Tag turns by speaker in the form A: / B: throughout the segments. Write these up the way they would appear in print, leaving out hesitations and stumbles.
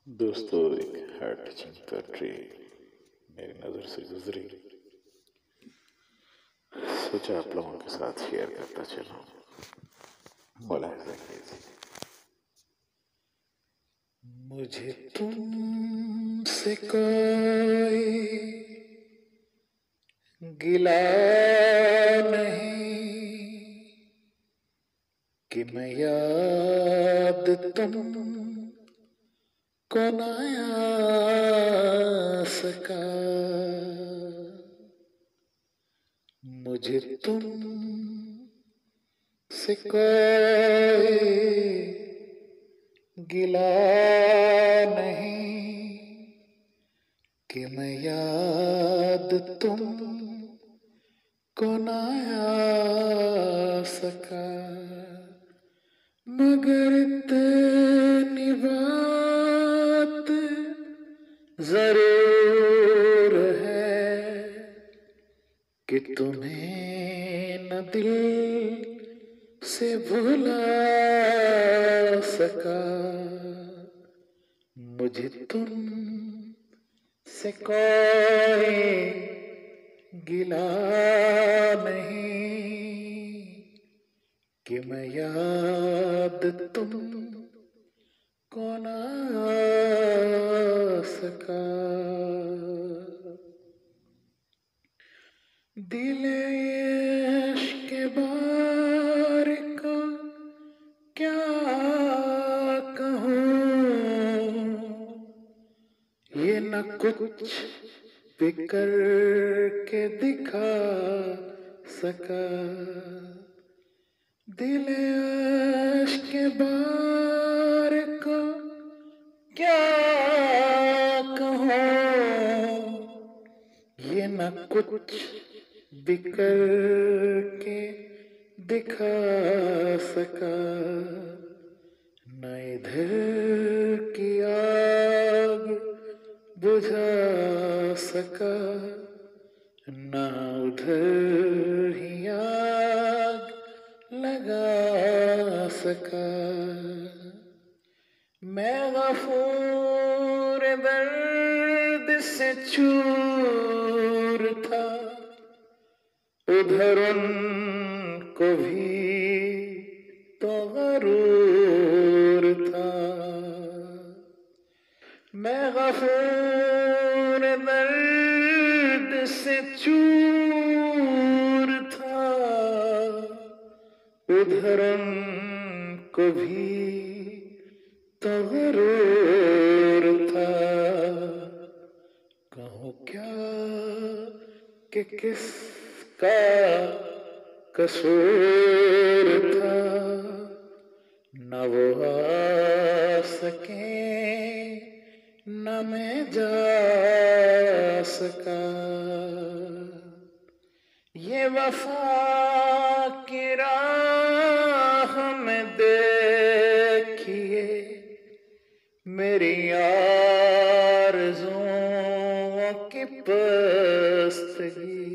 A: दोस्तों, एक heart touching poetry मेरी नज़र से गुजरी, सोचा आप लोगों के साथ शेयर करता चलूं। मुलाहिजा कीजिए। मुझे तुमसे कोई गिला नहीं कि मैं याद तुमको न आ सका। मुझे तुमसे कोई गिला नहीं कि मैं याद तुमको न आ सका। मगर इतनी बात जरूर है कि तुम्हें न दिल से भुला सका। मुझे तुमसे कोई गिला नहीं कि मैं याद तुमको न आ सका। दिले इश्क़ के बार को क्या कहूँ, ये न कुछ भी करके दिखा सका। दिले इश्क़ के बार को क्या कहूँ, ये न कुछ भी करके दिखा सका। न इधर की आग बुझा सका, न उधर ही आग लगा सका। मैं गफूर दर्द से चूर था, उधर उनको भी तो गरूर था। मैं गफूर दर्द से चूर था, उधर उनको भी तो गरूर था। कहूँ क्या कि किसका कसूर था, न वो आ सके न मैं जा सका। ये वफा की राह में देखिए मेरी आरज़ुओं की पस्तगी।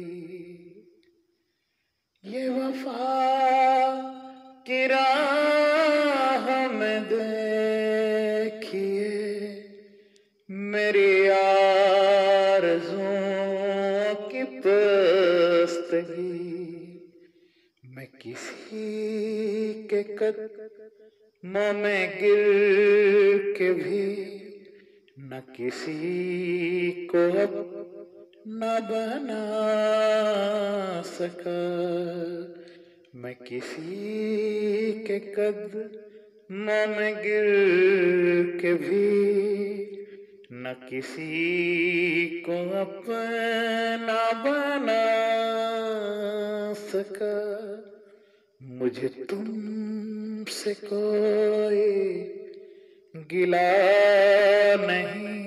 A: ये वफा की राह में देखिए मेरी आरज़ुओं की पस्तगी। मैं किसी के कदमों में गिर के भी न किसी को न बना सका। मैं किसी के कदमों में गिर के भी न किसी को अपना बना सका। मुझे तुमसे कोई गिला नहीं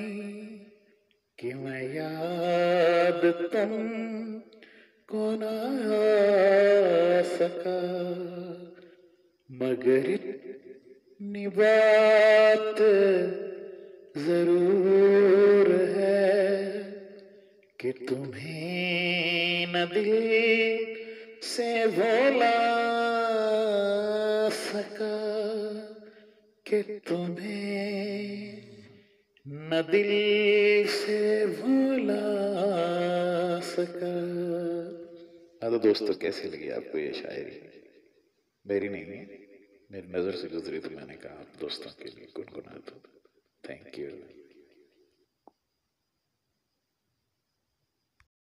A: कि मैं याद तुमको न आ सका। मगर इतनी बात जरूर है कि तुम्हें न दिल से भुला सका, कि तुम्हें न दिल से भुला सका। हाँ तो दोस्तों कैसी लगी आपको ये शायरी? मेरी नहीं है, मेरी नजर से गुजरी तो मैंने कहा आप दोस्तों के लिए गुनगुना दो। Thank you.